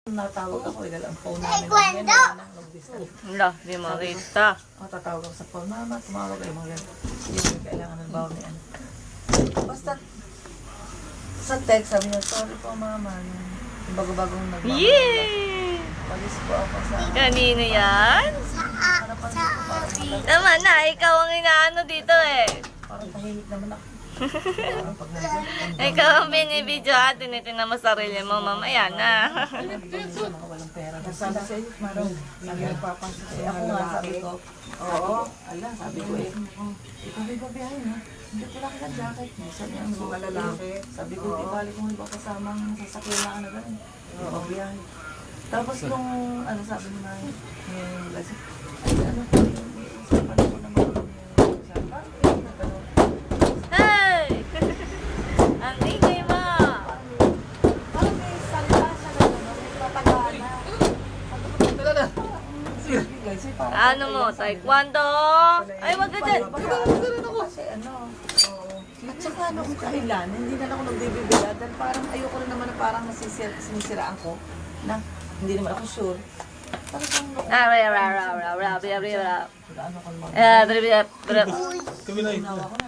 Natawag ako, dahil ang phone namin ngayon, wala nang nag-disturb. Wala, di makita. Tatawag ako sa phone, mama, tumawag kayo mga ganun. Hindi ko kailangan ng bawal ni ano. Basta, sa text, sabi niya, sorry po mama, yung bago-bagong nagmamahal. Yay! Palis po ako sa Kanino yan? harapan ko parang Tama na, ikaw ang inaano dito eh. parang tahimik naman ako. Parang pag nandiyan, Ikaw ang binibidyo at tinitingnan mo sarili mo, mamaya na. mga walang pera. Sabi sa iyo, madam, sabi ng papa, ako nga, sabi ko, oo, ala, sabi ko ikaw may babiyahin ha? Hindi ko lang kita jacket. Sabi niya, mga lalaki. Sabi ko, di bali kung iba kasamang sasakyan na ano gano'n. Babiyahin. Tapos kung, ano sabi ni Maya, yung lasik, ay ano, usapan ko naman yung sabi, gano'n. Hey! Ang ingay mo! Parang may salita siya na gano'n, may patagana. Guys, ay parang Ano mo, taekwondo? Ay, wag ka dyan! kasi ano, at saka ano kung kahilan, hindi na lang ako nagbibigay dahil parang ayoko rin naman na parang sinisiraan ko na hindi naman ako sure. Talagang Ah, ra, ra, ra, ra, ra, ra, ra, ra. ano ko naman. Ah, ra, ra, ra. Ginawa ko na.